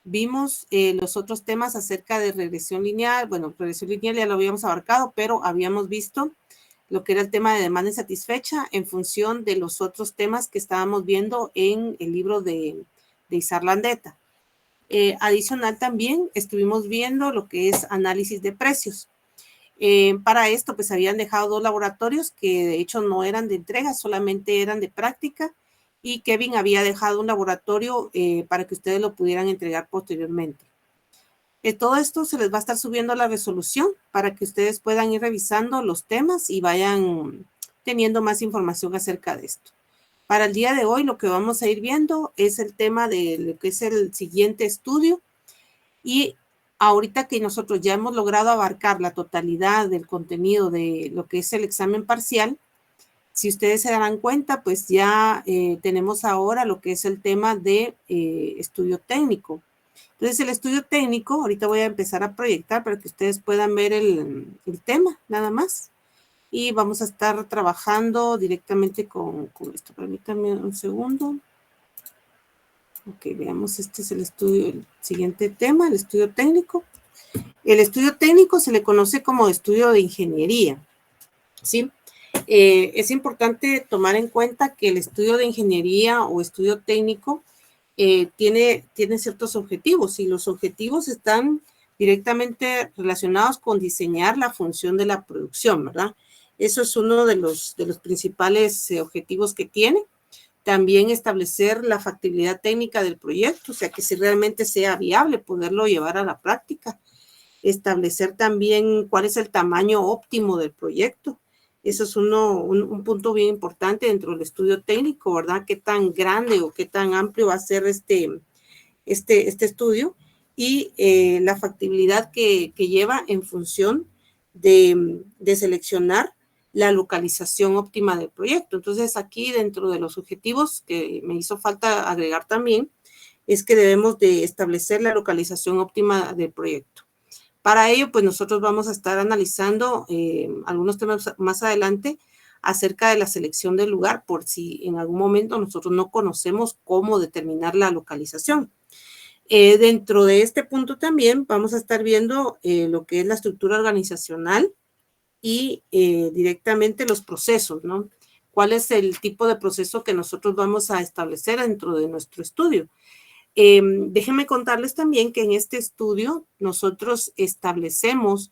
vimos los otros temas acerca de regresión lineal. Bueno, regresión lineal ya lo habíamos abarcado, pero habíamos visto lo que era el tema de demanda insatisfecha en función de los otros temas que estábamos viendo en el libro de Izar Landeta. Adicional también estuvimos viendo lo que es análisis de precios. Para esto, pues habían dejado 2 laboratorios que de hecho no eran de entrega, solamente eran de práctica, y Kevin había dejado un laboratorio para que ustedes lo pudieran entregar posteriormente. Todo esto se les va a estar subiendo a la resolución para que ustedes puedan ir revisando los temas y vayan teniendo más información acerca de esto. Para el día de hoy lo que vamos a ir viendo es el tema de lo que es el siguiente estudio, y ahorita que nosotros ya hemos logrado abarcar la totalidad del contenido de lo que es el examen parcial, si ustedes se darán cuenta, pues ya tenemos ahora lo que es el tema de estudio técnico. Entonces, el estudio técnico, ahorita voy a empezar a proyectar para que ustedes puedan ver el tema, nada más. Y vamos a estar trabajando directamente con esto. Permítanme un segundo. Ok, veamos, este es el estudio, el siguiente tema, el estudio técnico. El estudio técnico se le conoce como estudio de ingeniería, ¿sí? Es importante tomar en cuenta que el estudio de ingeniería o estudio técnico tiene ciertos objetivos, y los objetivos están directamente relacionados con diseñar la función de la producción, ¿verdad? Eso es uno de los principales objetivos que tiene. También establecer la factibilidad técnica del proyecto, o sea, que si realmente sea viable poderlo llevar a la práctica. Establecer también cuál es el tamaño óptimo del proyecto. Eso es un punto bien importante dentro del estudio técnico, ¿verdad? Qué tan grande o qué tan amplio va a ser este estudio, y la factibilidad que lleva en función de seleccionar la localización óptima del proyecto. Entonces, aquí dentro de los objetivos que me hizo falta agregar también, es que debemos de establecer la localización óptima del proyecto. Para ello, pues nosotros vamos a estar analizando algunos temas más adelante acerca de la selección del lugar, por si en algún momento nosotros no conocemos cómo determinar la localización. Dentro de este punto también vamos a estar viendo lo que es la estructura organizacional y directamente los procesos, ¿no? ¿Cuál es el tipo de proceso que nosotros vamos a establecer dentro de nuestro estudio? Déjenme contarles también que en este estudio nosotros establecemos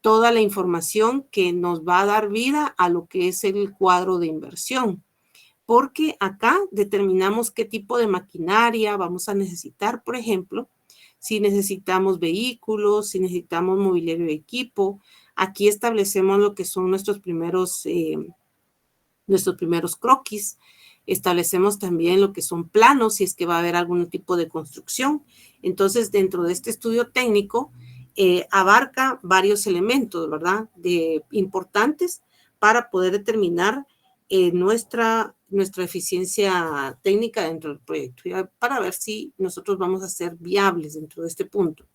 toda la información que nos va a dar vida a lo que es el cuadro de inversión, porque acá determinamos qué tipo de maquinaria vamos a necesitar, por ejemplo, si necesitamos vehículos, si necesitamos mobiliario de equipo. Aquí establecemos lo que son nuestros primeros croquis. Establecemos también lo que son planos, si es que va a haber algún tipo de construcción. Entonces, dentro de este estudio técnico, abarca varios elementos, ¿verdad? Importantes para poder determinar nuestra eficiencia técnica dentro del proyecto, para ver si nosotros vamos a ser viables dentro de este punto.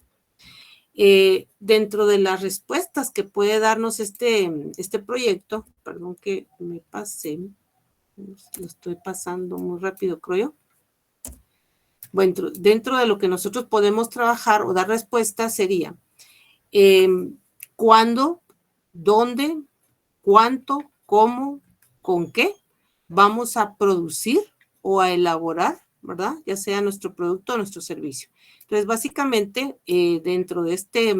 Dentro de las respuestas que puede darnos este proyecto, perdón que me pasé, lo estoy pasando muy rápido, creo yo. Bueno, dentro de lo que nosotros podemos trabajar o dar respuesta sería cuándo, dónde, cuánto, cómo, con qué vamos a producir o a elaborar, ¿verdad? Ya sea nuestro producto o nuestro servicio. Entonces, básicamente, dentro de este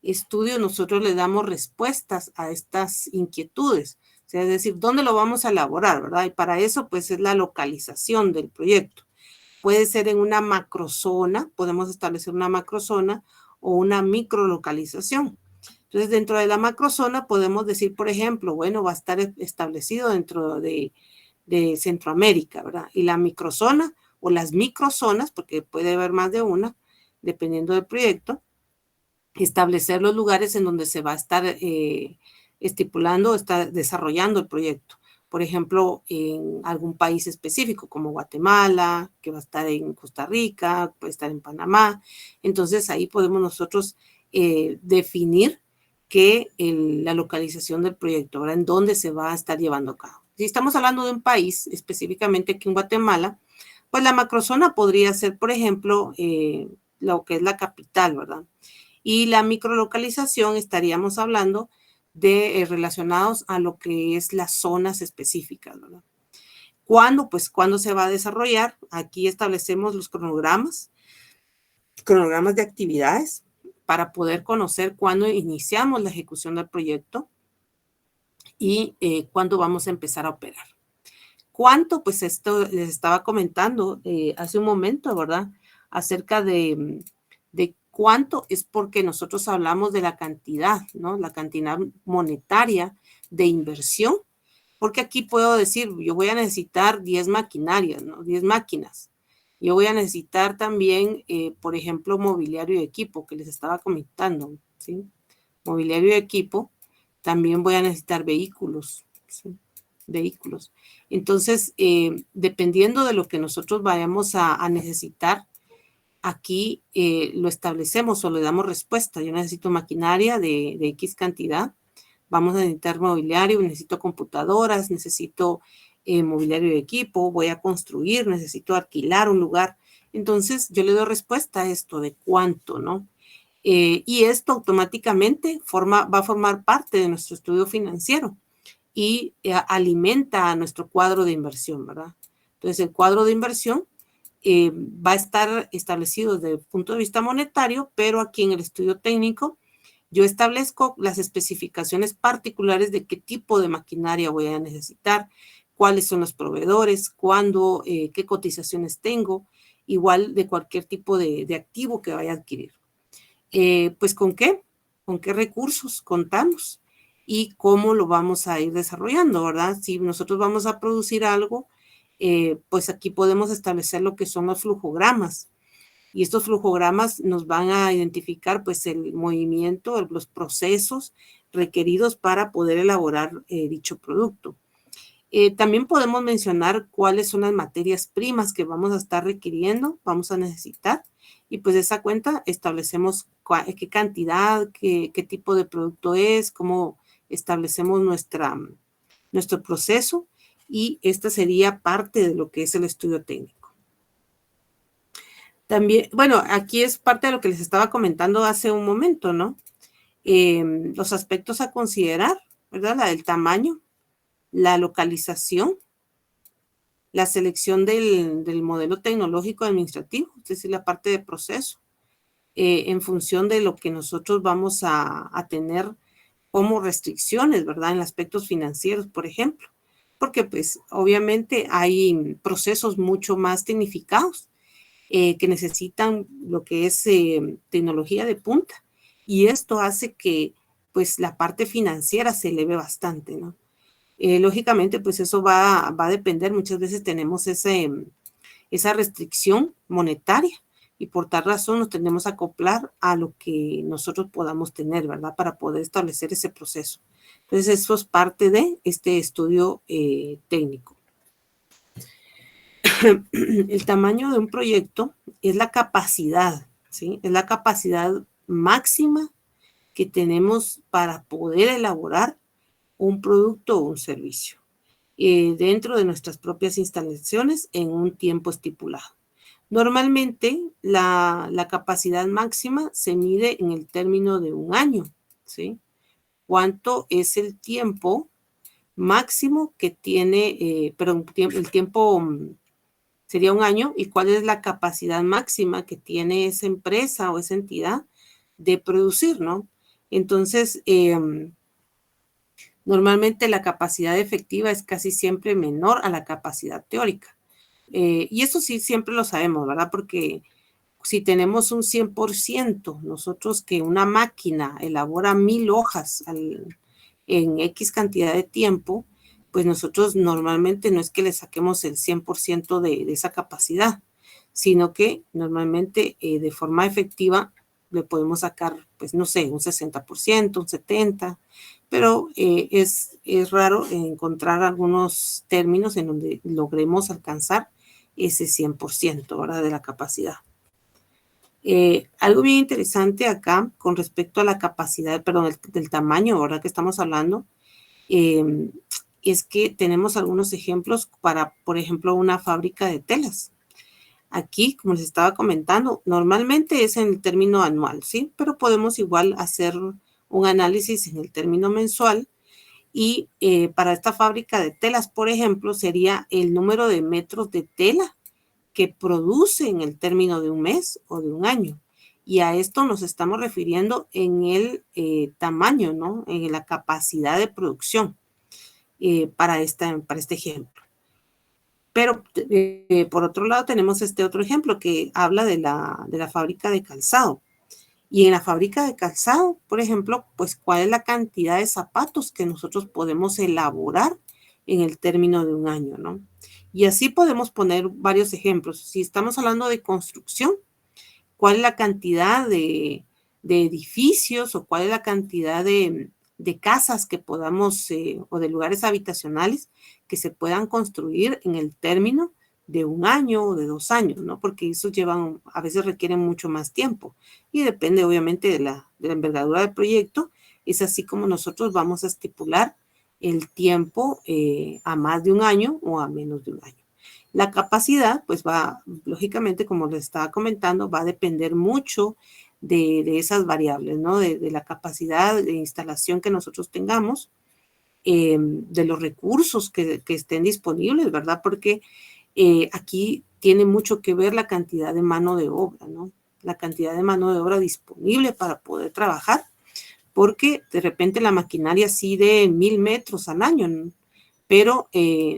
estudio, nosotros le damos respuestas a estas inquietudes. O sea, es decir, ¿dónde lo vamos a elaborar, verdad? Y para eso, pues, es la localización del proyecto. Puede ser en una macrozona, podemos establecer una macrozona o una microlocalización. Entonces, dentro de la macrozona podemos decir, por ejemplo, bueno, va a estar establecido dentro de Centroamérica, ¿verdad? Y la microzona o las microzonas, porque puede haber más de una, dependiendo del proyecto, establecer los lugares en donde se va a estar estipulando, está desarrollando el proyecto. Por ejemplo, en algún país específico, como Guatemala, que va a estar en Costa Rica, puede estar en Panamá. Entonces, ahí podemos nosotros definir la localización del proyecto, ¿verdad? En dónde se va a estar llevando a cabo. Si estamos hablando de un país, específicamente aquí en Guatemala, pues la macrozona podría ser, por ejemplo, lo que es la capital, ¿verdad? Y la microlocalización estaríamos hablando de relacionados a lo que es las zonas específicas, ¿verdad? ¿Cuándo? Pues, ¿cuándo se va a desarrollar? Aquí establecemos los cronogramas de actividades para poder conocer cuándo iniciamos la ejecución del proyecto y cuándo vamos a empezar a operar. ¿Cuánto? Pues esto les estaba comentando hace un momento, ¿verdad? Acerca de cuánto es porque nosotros hablamos de la cantidad, ¿no? La cantidad monetaria de inversión, porque aquí puedo decir, yo voy a necesitar 10 maquinarias, ¿no? 10 máquinas. Yo voy a necesitar también, por ejemplo, mobiliario y equipo, que les estaba comentando, ¿sí? Mobiliario y equipo. También voy a necesitar vehículos, ¿sí? Vehículos. Entonces, dependiendo de lo que nosotros vayamos a necesitar, aquí lo establecemos o le damos respuesta. Yo necesito maquinaria de X cantidad. Vamos a necesitar mobiliario, necesito computadoras, necesito mobiliario de equipo, voy a construir, necesito alquilar un lugar. Entonces, yo le doy respuesta a esto de cuánto, ¿no? Y esto automáticamente va a formar parte de nuestro estudio financiero y alimenta a nuestro cuadro de inversión, ¿verdad? Entonces, el cuadro de inversión va a estar establecido desde el punto de vista monetario, pero aquí en el estudio técnico yo establezco las especificaciones particulares de qué tipo de maquinaria voy a necesitar, cuáles son los proveedores, cuándo, qué cotizaciones tengo, igual de cualquier tipo de activo que vaya a adquirir. Pues ¿con qué? ¿Con qué recursos contamos? Y cómo lo vamos a ir desarrollando, ¿verdad? Si nosotros vamos a producir algo, pues aquí podemos establecer lo que son los flujogramas. Y estos flujogramas nos van a identificar pues el movimiento, los procesos requeridos para poder elaborar dicho producto. También podemos mencionar cuáles son las materias primas que vamos a estar requiriendo, vamos a necesitar. Y pues de esa cuenta establecemos qué cantidad, qué tipo de producto es, cómo establecemos nuestro proceso. Y esta sería parte de lo que es el estudio técnico. También, bueno, aquí es parte de lo que les estaba comentando hace un momento, ¿no? Los aspectos a considerar, ¿verdad? La del tamaño, la localización, la selección del modelo tecnológico administrativo, es decir, la parte de proceso, en función de lo que nosotros vamos a tener como restricciones, ¿verdad? En aspectos financieros, por ejemplo, porque pues obviamente hay procesos mucho más tecnificados que necesitan lo que es tecnología de punta y esto hace que pues la parte financiera se eleve bastante, ¿no? Lógicamente, pues eso va a depender. Muchas veces tenemos esa restricción monetaria y por tal razón nos tenemos que acoplar a lo que nosotros podamos tener, ¿verdad? Para poder establecer ese proceso. Entonces, eso es parte de este estudio técnico. El tamaño de un proyecto es la capacidad, ¿sí? Es la capacidad máxima que tenemos para poder elaborar un producto o un servicio dentro de nuestras propias instalaciones en un tiempo estipulado. Normalmente la capacidad máxima se mide en el término de un año, ¿sí? ¿Cuánto es el tiempo máximo que tiene, perdón, el tiempo sería un año y cuál es la capacidad máxima que tiene esa empresa o esa entidad de producir, ¿no? Entonces, normalmente la capacidad efectiva es casi siempre menor a la capacidad teórica. Y eso sí, siempre lo sabemos, ¿verdad? Porque si tenemos un 100%, nosotros que una máquina elabora 1000 hojas en X cantidad de tiempo, pues nosotros normalmente no es que le saquemos el 100% de esa capacidad, sino que normalmente de forma efectiva le podemos sacar, pues no sé, un 60%, un 70%, pero es raro encontrar algunos términos en donde logremos alcanzar ese 100%, ¿verdad? De la capacidad. Algo bien interesante acá con respecto a la capacidad, perdón, del tamaño, ¿verdad? Que estamos hablando, es que tenemos algunos ejemplos para, por ejemplo, una fábrica de telas. Aquí, como les estaba comentando, normalmente es en el término anual, ¿sí? Pero podemos igual hacer un análisis en el término mensual y para esta fábrica de telas, por ejemplo, sería el número de metros de tela que produce en el término de un mes o de un año. Y a esto nos estamos refiriendo en el tamaño, ¿no? En la capacidad de producción para este ejemplo. Pero por otro lado tenemos este otro ejemplo que habla de la fábrica de calzado. Y en la fábrica de calzado, por ejemplo, pues cuál es la cantidad de zapatos que nosotros podemos elaborar en el término de un año, ¿no? Y así podemos poner varios ejemplos. Si estamos hablando de construcción, ¿cuál es la cantidad de edificios o cuál es la cantidad de casas que podamos o de lugares habitacionales que se puedan construir en el término de un año o de 2 años, ¿no? Porque eso a veces requieren mucho más tiempo y depende obviamente de la envergadura del proyecto. Es así como nosotros vamos a estipular el tiempo a más de un año o a menos de un año. La capacidad, pues va, lógicamente, como les estaba comentando, va a depender mucho de esas variables, ¿no? De la capacidad de instalación que nosotros tengamos, de los recursos que estén disponibles, ¿verdad? Porque aquí tiene mucho que ver la cantidad de mano de obra, ¿no? La cantidad de mano de obra disponible para poder trabajar, porque de repente la maquinaria sí de 1000 metros al año, ¿no? Pero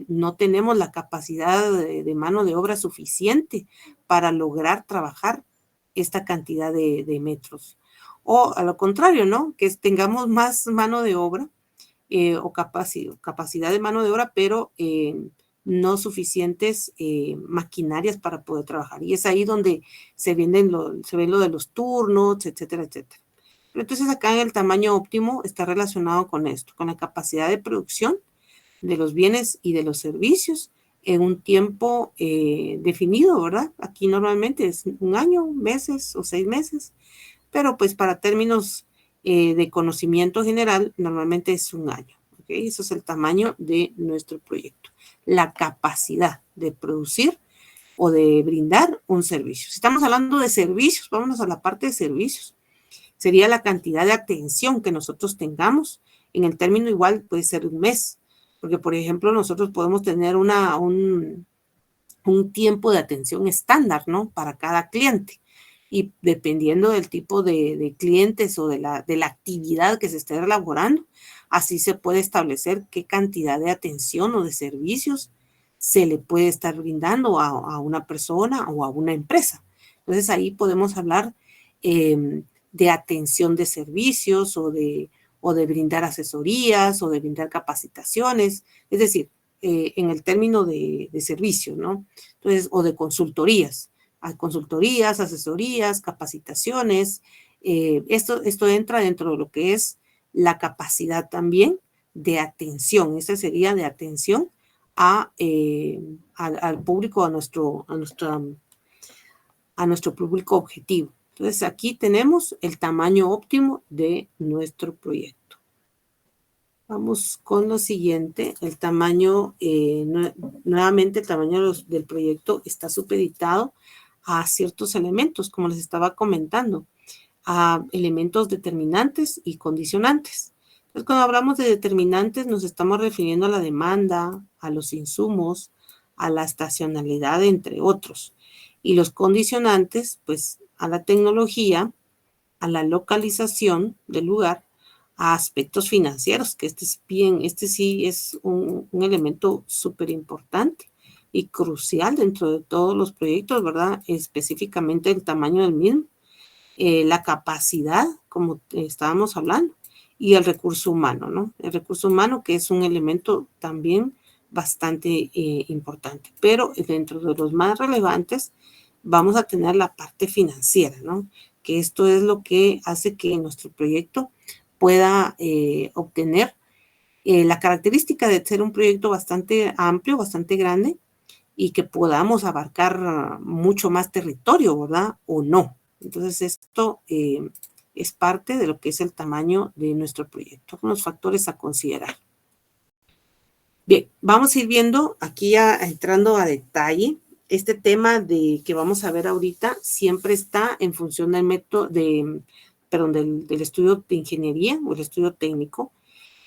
no tenemos la capacidad de mano de obra suficiente para lograr trabajar esta cantidad de metros. O a lo contrario, ¿no? Que tengamos más mano de obra o capacidad de mano de obra, pero no suficientes maquinarias para poder trabajar. Y es ahí donde se ven lo de los turnos, etcétera, etcétera. Pero entonces acá en el tamaño óptimo está relacionado con esto, con la capacidad de producción de los bienes y de los servicios en un tiempo definido, ¿verdad? Aquí normalmente es un año, meses o 6 meses, pero pues para términos de conocimiento general normalmente es un año, ¿ok? Eso es el tamaño de nuestro proyecto, la capacidad de producir o de brindar un servicio. Si estamos hablando de servicios, vámonos a la parte de servicios. Sería la cantidad de atención que nosotros tengamos. En el término igual puede ser un mes, porque por ejemplo nosotros podemos tener un tiempo de atención estándar, ¿no? Para cada cliente. Y dependiendo del tipo de clientes o de la actividad que se esté elaborando, así se puede establecer qué cantidad de atención o de servicios se le puede estar brindando a una persona o a una empresa. Entonces ahí podemos hablar de atención de servicios o de brindar asesorías o de brindar capacitaciones, es decir, en el término de servicio, ¿no? Entonces, o de consultorías. Hay consultorías, asesorías, capacitaciones. Esto entra dentro de lo que es la capacidad también de atención. Esta sería de atención al público, a nuestro público objetivo. Entonces, aquí tenemos el tamaño óptimo de nuestro proyecto. Vamos con lo siguiente. El tamaño, nuevamente el tamaño del proyecto está supeditado a ciertos elementos, como les estaba comentando, a elementos determinantes y condicionantes. Entonces, cuando hablamos de determinantes, nos estamos refiriendo a la demanda, a los insumos, a la estacionalidad, entre otros. Y los condicionantes, pues, a la tecnología, a la localización del lugar, a aspectos financieros, que este sí es un elemento súper importante y crucial dentro de todos los proyectos, ¿verdad? Específicamente el tamaño del mismo, la capacidad, como estábamos hablando, y el recurso humano, ¿no? El recurso humano que es un elemento también bastante importante, pero dentro de los más relevantes vamos a tener la parte financiera, ¿no? Que esto es lo que hace que nuestro proyecto pueda obtener la característica de ser un proyecto bastante amplio, bastante grande y que podamos abarcar mucho más territorio, ¿verdad? O no. Entonces, esto es parte de lo que es el tamaño de nuestro proyecto, unos factores a considerar. Bien, vamos a ir viendo aquí ya entrando a detalle este tema de que vamos a ver ahorita siempre está en función del método del estudio de ingeniería o el estudio técnico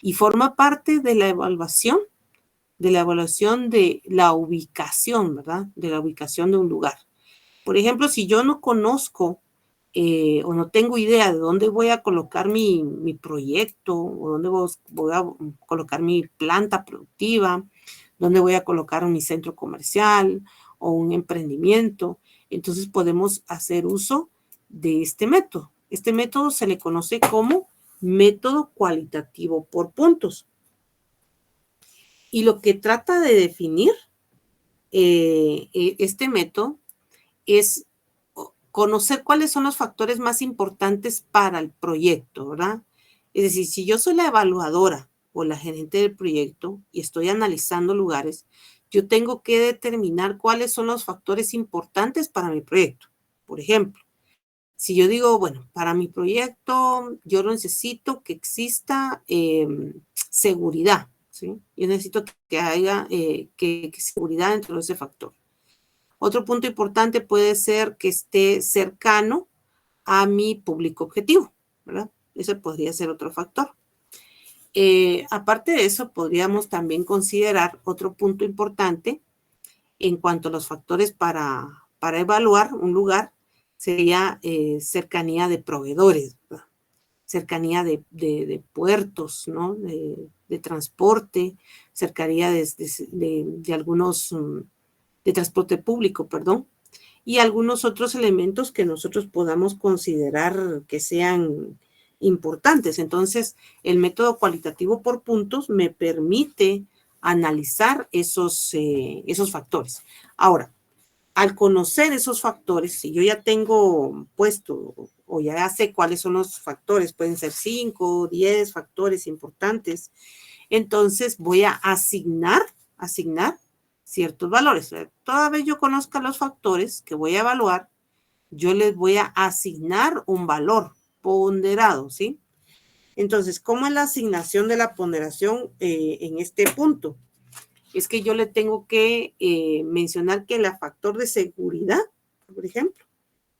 y forma parte de la evaluación de la ubicación, ¿verdad? De la ubicación de un lugar. Por ejemplo, si yo no conozco o no tengo idea de dónde voy a colocar mi proyecto o dónde voy a colocar mi planta productiva, dónde voy a colocar mi centro comercial o un emprendimiento, entonces podemos hacer uso de este método. Este método se le conoce como método cualitativo por puntos. Y lo que trata de definir este método es conocer cuáles son los factores más importantes para el proyecto, ¿verdad? Es decir, si yo soy la evaluadora o la gerente del proyecto y estoy analizando lugares, yo tengo que determinar cuáles son los factores importantes para mi proyecto. Por ejemplo, si yo digo, bueno, para mi proyecto yo necesito que exista seguridad, ¿sí? Yo necesito que haya que seguridad dentro de ese factor. Otro punto importante puede ser que esté cercano a mi público objetivo, ¿verdad? Ese podría ser otro factor. Aparte de eso, podríamos también considerar otro punto importante en cuanto a los factores para evaluar un lugar, sería cercanía de proveedores, ¿verdad? Cercanía de puertos, ¿no? De transporte, cercanía de algunos, de transporte público, perdón, y algunos otros elementos que nosotros podamos considerar que sean importantes. Entonces, el método cualitativo por puntos me permite analizar esos factores. Ahora, al conocer esos factores, si yo ya tengo puesto o ya sé cuáles son los factores, pueden ser 5, 10 factores importantes, entonces voy a asignar ciertos valores. Toda vez yo conozca los factores que voy a evaluar, yo les voy a asignar un valor ponderado, ¿sí? Entonces, ¿cómo es la asignación de la ponderación en este punto? Es que yo le tengo que mencionar que el factor de seguridad, por ejemplo,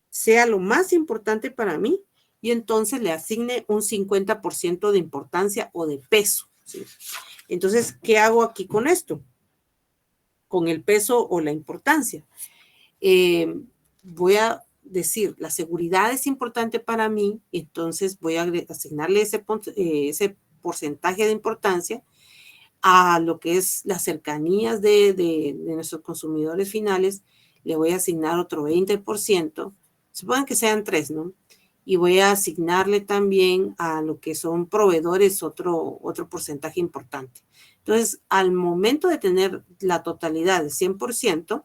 sea lo más importante para mí y entonces le asigne un 50% de importancia o de peso, ¿sí? Entonces, ¿qué hago aquí con esto? Con el peso o la importancia. Voy a decir, la seguridad es importante para mí, entonces voy a asignarle ese porcentaje de importancia a lo que es las cercanías de nuestros consumidores finales, le voy a asignar otro 20%, supongan que sean 3, ¿no? Y voy a asignarle también a lo que son proveedores otro porcentaje importante. Entonces, al momento de tener la totalidad de 100%,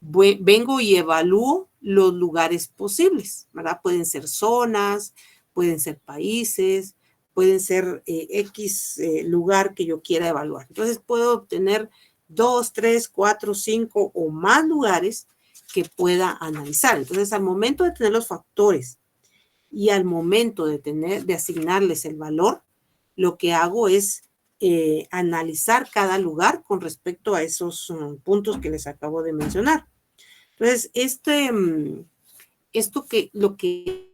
vengo y evalúo los lugares posibles, ¿verdad? Pueden ser zonas, pueden ser países, pueden ser X lugar que yo quiera evaluar. Entonces puedo obtener 2, 3, 4, 5 o más lugares que pueda analizar. Entonces al momento de tener los factores y al momento de asignarles el valor, lo que hago es analizar cada lugar con respecto a esos puntos que les acabo de mencionar. Entonces, lo que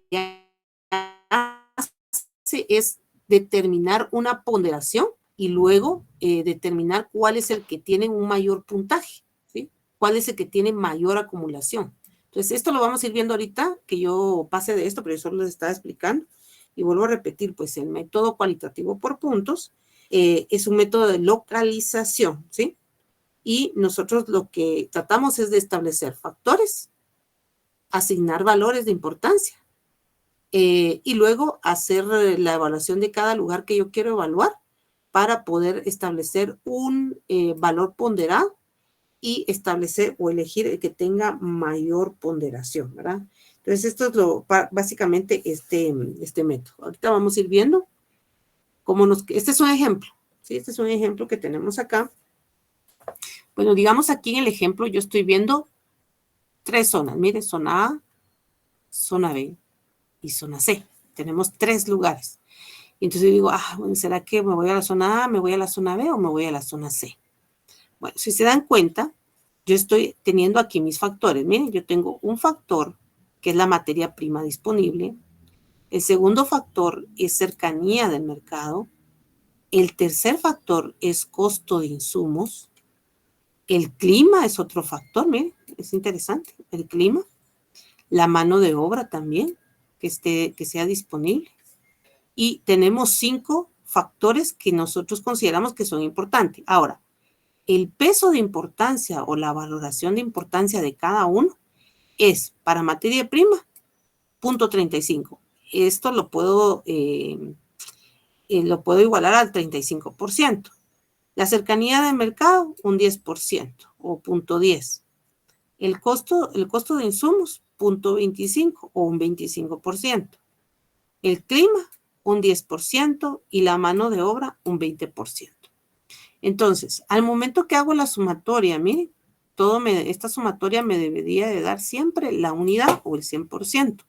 hace es determinar una ponderación y luego determinar cuál es el que tiene un mayor puntaje, ¿sí? Cuál es el que tiene mayor acumulación. Entonces, esto lo vamos a ir viendo ahorita, que yo pase de esto, pero yo solo les estaba explicando. Y vuelvo a repetir, pues el método cualitativo por puntos es un método de localización, ¿sí? Y nosotros lo que tratamos es de establecer factores, asignar valores de importancia y luego hacer la evaluación de cada lugar que yo quiero evaluar para poder establecer un valor ponderado y establecer o elegir el que tenga mayor ponderación, ¿verdad? Entonces, esto es básicamente este método. Ahorita vamos a ir viendo este es un ejemplo, ¿sí? Este es un ejemplo que tenemos acá. Bueno, digamos aquí en el ejemplo yo estoy viendo 3 zonas. Mire, zona A, zona B y zona C. Tenemos 3 lugares. Y entonces yo digo, bueno, ¿será que me voy a la zona A, me voy a la zona B o me voy a la zona C? Bueno, si se dan cuenta, yo estoy teniendo aquí mis factores. Miren, yo tengo un factor que es la materia prima disponible. El segundo factor es cercanía del mercado. El tercer factor es costo de insumos. El clima es otro factor, miren, es interesante. El clima, la mano de obra también, que sea disponible. Y tenemos 5 factores que nosotros consideramos que son importantes. Ahora, el peso de importancia o la valoración de importancia de cada uno es para materia prima, 0.35. Esto lo puedo igualar al 35%. La cercanía de mercado, un 10% o 0.10. El costo de insumos, 0.25 o un 25%. El clima, un 10% y la mano de obra, un 20%. Entonces, al momento que hago la sumatoria, miren, esta sumatoria me debería de dar siempre la unidad o el 100%.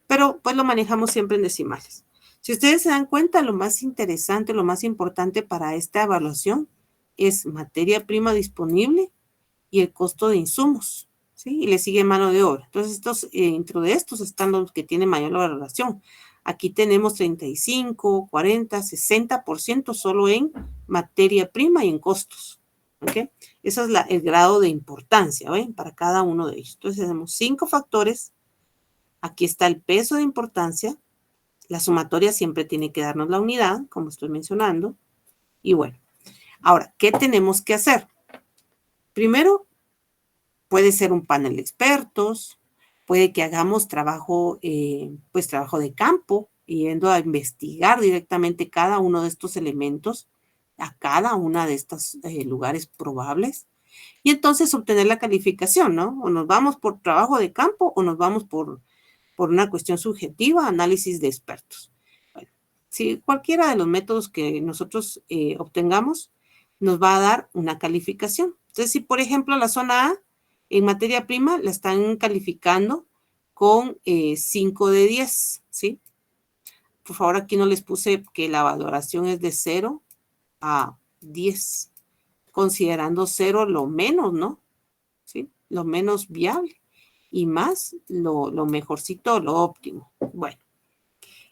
Pero pues lo manejamos siempre en decimales. Si ustedes se dan cuenta, lo más interesante, lo más importante para esta evaluación es materia prima disponible y el costo de insumos, ¿sí? Y le sigue mano de obra. Entonces, dentro de estos están los que tienen mayor valoración. Aquí tenemos 35, 40, 60% solo en materia prima y en costos, ¿ok? Ese es el grado de importancia, ¿ven? Para cada uno de ellos. Entonces, tenemos 5 factores. Aquí está el peso de importancia. La sumatoria siempre tiene que darnos la unidad, como estoy mencionando. Y bueno, ahora, ¿qué tenemos que hacer? Primero, puede ser un panel de expertos, puede que hagamos trabajo de campo, yendo a investigar directamente cada uno de estos elementos, a cada una de estos lugares probables, y entonces obtener la calificación, ¿no? O nos vamos por trabajo de campo o nos vamos por una cuestión subjetiva, análisis de expertos. Bueno, si cualquiera de los métodos que nosotros obtengamos nos va a dar una calificación. Entonces, si por ejemplo la zona A en materia prima la están calificando con 5 de 10, ¿sí? Por favor, aquí no les puse que la valoración es de 0 a 10, considerando 0 lo menos, ¿no? ¿Sí? Lo menos viable y más lo mejorcito, lo óptimo. Bueno,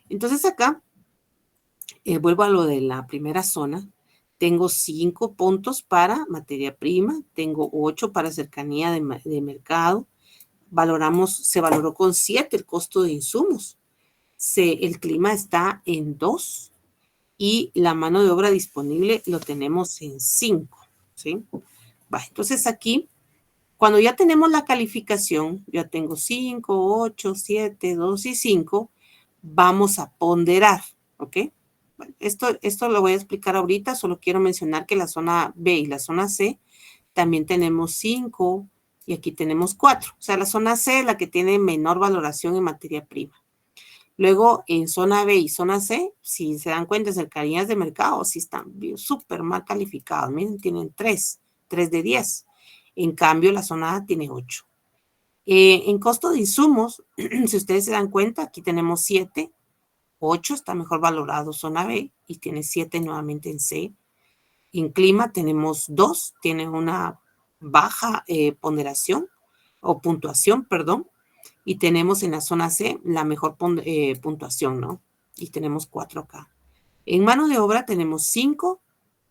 entonces acá vuelvo a lo de la primera zona. Tengo 5 puntos para materia prima, tengo 8 para cercanía de mercado. Se valoró con 7 el costo de insumos. El clima está en 2 y la mano de obra disponible lo tenemos en 5. ¿Sí? Entonces aquí, cuando ya tenemos la calificación, ya tengo 5, 8, 7, 2 y 5, vamos a ponderar, ¿ok? Bueno, esto lo voy a explicar ahorita, solo quiero mencionar que la zona B y la zona C también tenemos 5 y aquí tenemos 4. O sea, la zona C es la que tiene menor valoración en materia prima. Luego, en zona B y zona C, si se dan cuenta, cercanías de mercado, sí están súper mal calificados. Miren, tienen 3 de 10. En cambio, la zona A tiene 8. En costo de insumos, si ustedes se dan cuenta, aquí tenemos 7. 8 está mejor valorado zona B y tiene 7 nuevamente en C. En clima tenemos 2, tiene una baja ponderación o puntuación, perdón. Y tenemos en la zona C la mejor puntuación, ¿no? Y tenemos 4 acá. En mano de obra tenemos 5,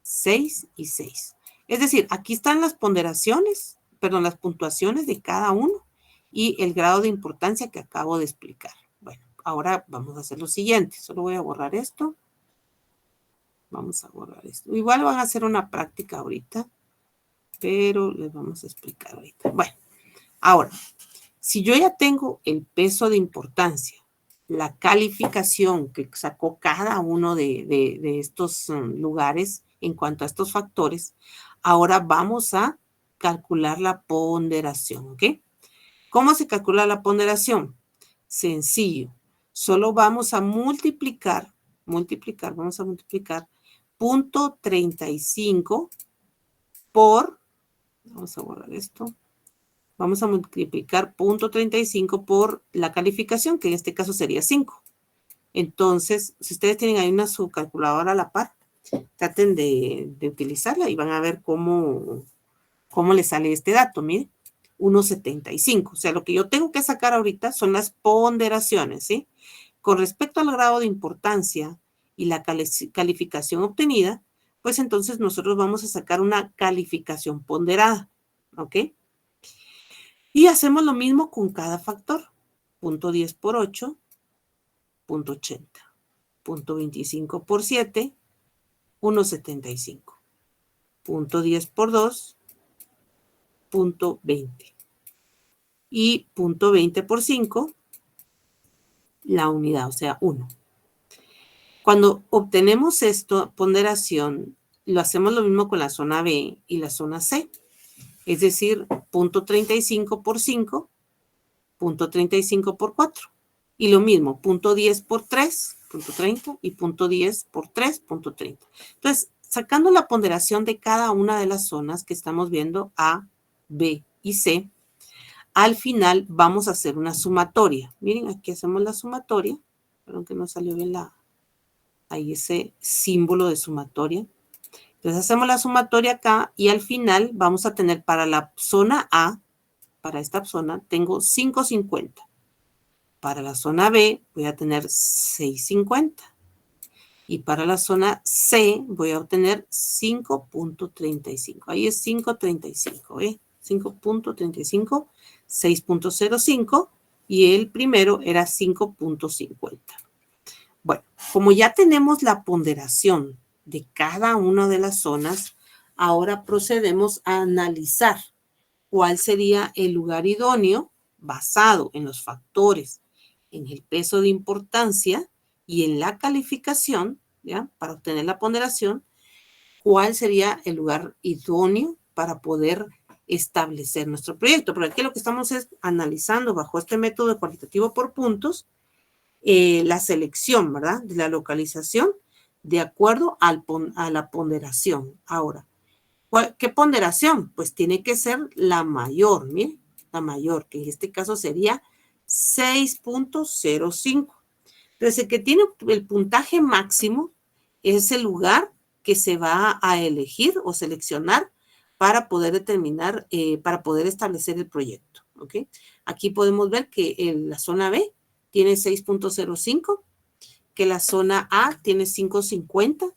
6 y 6. Es decir, aquí están las ponderaciones, perdón, las puntuaciones de cada uno y el grado de importancia que acabo de explicar. Bueno, ahora vamos a hacer lo siguiente. Solo voy a borrar esto. Vamos a borrar esto. Igual van a hacer una práctica ahorita, pero les vamos a explicar ahorita. Bueno, ahora, si yo ya tengo el peso de importancia, la calificación que sacó cada uno de estos lugares en cuanto a estos factores, ahora vamos a calcular la ponderación, ¿ok? ¿Cómo se calcula la ponderación? Sencillo. Solo vamos a multiplicar, vamos a multiplicar 0.35 por, vamos a borrar esto, vamos a multiplicar 0.35 por la calificación, que en este caso sería 5. Entonces, si ustedes tienen ahí una subcalculadora a la par, traten de utilizarla y van a ver cómo ¿Cómo le sale este dato? Mire, 1.75. O sea, lo que yo tengo que sacar ahorita son las ponderaciones, ¿sí? Con respecto al grado de importancia y la calificación obtenida, pues entonces nosotros vamos a sacar una calificación ponderada, ¿ok? Y hacemos lo mismo con cada factor. 0.10 por 8, 0.80. 0.25 por 7, 1.75. 0.10 por 2, 0.20. Y 0.20 por 5, la unidad, o sea, 1. Cuando obtenemos esto, ponderación, lo hacemos lo mismo con la zona B y la zona C. Es decir, 0.35 por 5, 0.35 por 4. Y lo mismo, 0.10 por 3, 0.30, y 0.10 por 3, 0.30. Entonces, sacando la ponderación de cada una de las zonas que estamos viendo, A, B y C, al final vamos a hacer una sumatoria. Miren, aquí hacemos la sumatoria. Perdón que no salió bien ahí ese símbolo de sumatoria. Entonces hacemos la sumatoria acá y al final vamos a tener para la zona A, para esta zona, tengo 5.50. Para la zona B voy a tener 6.50. Y para la zona C voy a obtener 5.35. Ahí es 5.35, ¿eh? 5.35, 6.05 y el primero era 5.50. Bueno, como ya tenemos la ponderación de cada una de las zonas, ahora procedemos a analizar cuál sería el lugar idóneo basado en los factores, en el peso de importancia y en la calificación, ¿ya? Para obtener la ponderación, cuál sería el lugar idóneo para poder establecer nuestro proyecto. Pero aquí lo que estamos es analizando bajo este método cualitativo por puntos, la selección, ¿verdad? De la localización de acuerdo a la ponderación. Ahora, ¿qué ponderación? Pues tiene que ser la mayor, miren, la mayor, que en este caso sería 6.05. Entonces, el que tiene el puntaje máximo es el lugar que se va a elegir o seleccionar para poder determinar, para poder establecer el proyecto, ¿ok? Aquí podemos ver que la zona B tiene 6.05, que la zona A tiene 5.50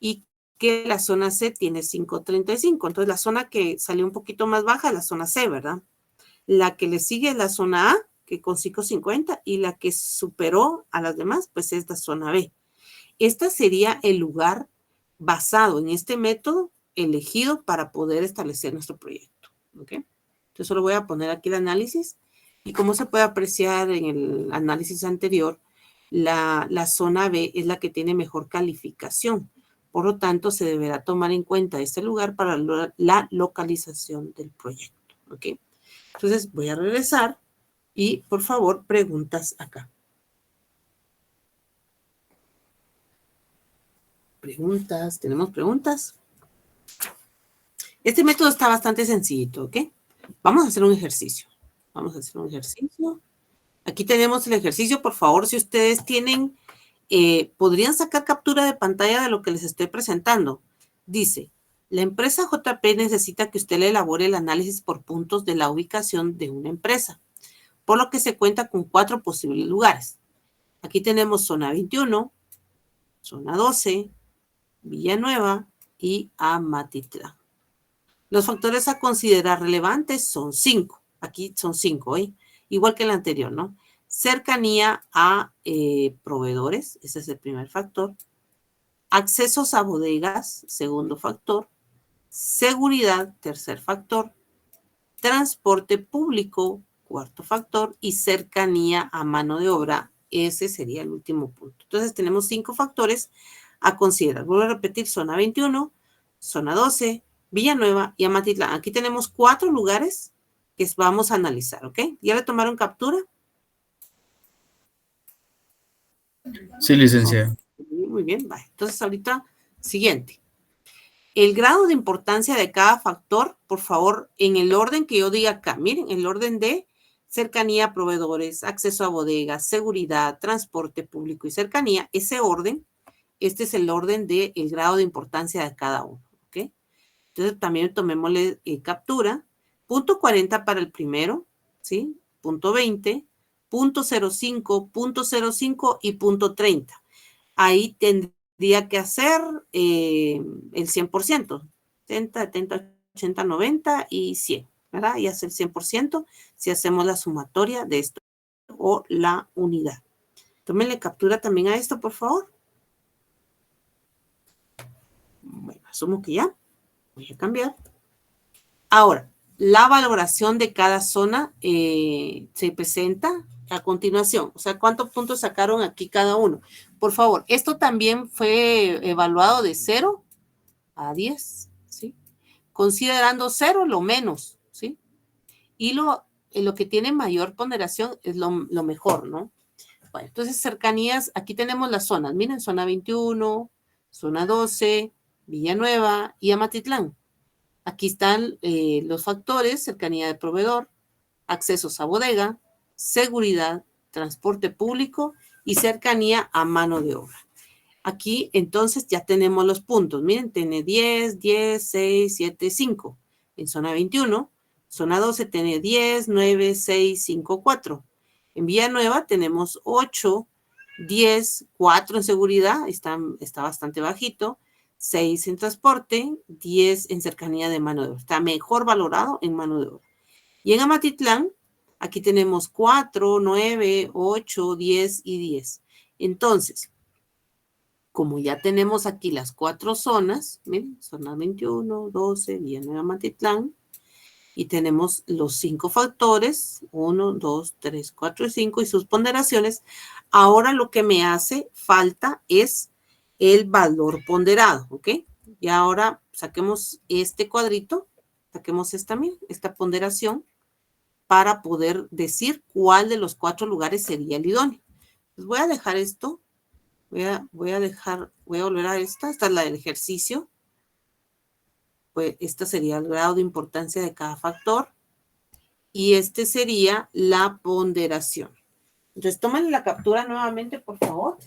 y que la zona C tiene 5.35. Entonces, la zona que salió un poquito más baja es la zona C, ¿verdad? La que le sigue es la zona A, que con 5.50, y la que superó a las demás, pues es la zona B. Este sería el lugar basado en este método elegido para poder establecer nuestro proyecto, ¿ok? Entonces, solo voy a poner aquí el análisis. Y como se puede apreciar en el análisis anterior, la zona B es la que tiene mejor calificación. Por lo tanto, se deberá tomar en cuenta este lugar para la localización del proyecto, ¿ok? Entonces, voy a regresar y, por favor, preguntas acá. Preguntas, ¿tenemos preguntas? Este método está bastante sencillito, ¿ok? Vamos a hacer un ejercicio. Vamos a hacer un ejercicio. Aquí tenemos el ejercicio. Por favor, si ustedes tienen, podrían sacar captura de pantalla de lo que les estoy presentando. Dice, la empresa JP necesita que usted le elabore el análisis por puntos de la ubicación de una empresa, por lo que se cuenta con 4 posibles lugares. Aquí tenemos zona 21, zona 12, Villanueva y Amatitlán. Los factores a considerar relevantes son 5. Aquí son 5, ¿eh? Igual que el anterior, ¿no? Cercanía a proveedores, ese es el primer factor. Accesos a bodegas, segundo factor. Seguridad, tercer factor. Transporte público, cuarto factor. Y cercanía a mano de obra, ese sería el último punto. Entonces tenemos 5 factores a considerar. Vuelvo a repetir, zona 21, zona 12, Villanueva y Amatitlán. Aquí tenemos 4 lugares que vamos a analizar, ¿ok? ¿Ya le tomaron captura? Sí, licenciada. Muy bien, vale. Entonces ahorita, siguiente. El grado de importancia de cada factor, por favor, en el orden que yo diga acá. Miren, el orden de cercanía a proveedores, acceso a bodegas, seguridad, transporte público y cercanía. Ese orden, este es el orden del grado de importancia de cada uno, ¿ok? Entonces, también tomémosle captura. Punto 40 para el primero, ¿sí? Punto 20, punto 05, punto 05 y punto 30. Ahí tendría que hacer el 100%. 70, 70, 80, 90 y 100, ¿verdad? Y hace el 100% si hacemos la sumatoria de esto o la unidad. Tómenle captura también a esto, por favor. Bueno, asumo que ya. Voy a cambiar. Ahora, la valoración de cada zona se presenta a continuación. O sea, ¿cuántos puntos sacaron aquí cada uno? Por favor, esto también fue evaluado de 0 a 10, ¿sí? Considerando 0 lo menos, ¿sí? Y lo que tiene mayor ponderación es lo mejor, ¿no? Bueno, entonces cercanías, aquí tenemos las zonas. Miren, zona 21, zona 12, Villanueva y Amatitlán. Aquí están los factores: cercanía de proveedor, accesos a bodega, seguridad, transporte público y cercanía a mano de obra. Aquí entonces ya tenemos los puntos. Miren, tiene 10, 10, 6, 7, 5. En zona 21, zona 12 tiene 10, 9, 6, 5, 4. En Villanueva tenemos 8, 10, 4 en seguridad, está bastante bajito. 6 en transporte, 10 en cercanía de mano de obra. Está mejor valorado en mano de obra. Y en Amatitlán, aquí tenemos 4, 9, 8, 10 y 10. Entonces, como ya tenemos aquí las 4 zonas, miren, zona 21, 12, Villanueva, Amatitlán, y tenemos los 5 factores, 1, 2, 3, 4 y 5, y sus ponderaciones, ahora lo que me hace falta es el valor ponderado, ¿ok? Y ahora saquemos este cuadrito, saquemos esta ponderación, para poder decir cuál de los 4 lugares sería el idóneo. Pues voy a dejar esto. Voy a volver a esta es la del ejercicio. Pues esta sería el grado de importancia de cada factor. Y este sería la ponderación. Entonces, tomen la captura nuevamente, por favor.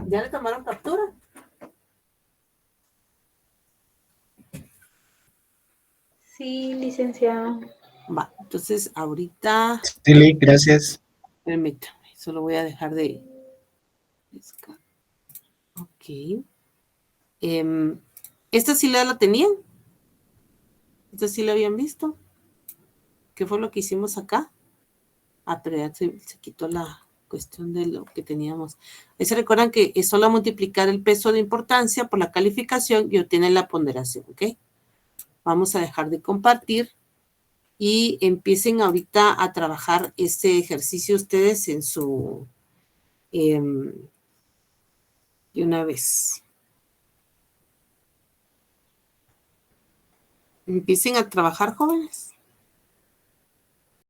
¿Ya le tomaron captura? Sí, licenciada. Va, entonces ahorita... Sí, gracias. Permítame, solo voy a dejar de... Ok. ¿Esta sí la tenían? ¿Esta sí la habían visto? ¿Qué fue lo que hicimos acá? Ah, pero ya se quitó la cuestión de lo que teníamos. Ahí se recuerdan que es solo multiplicar el peso de importancia por la calificación y obtienen la ponderación, ¿ok? Vamos a dejar de compartir y empiecen ahorita a trabajar este ejercicio ustedes en su... de una vez. Empiecen a trabajar, jóvenes.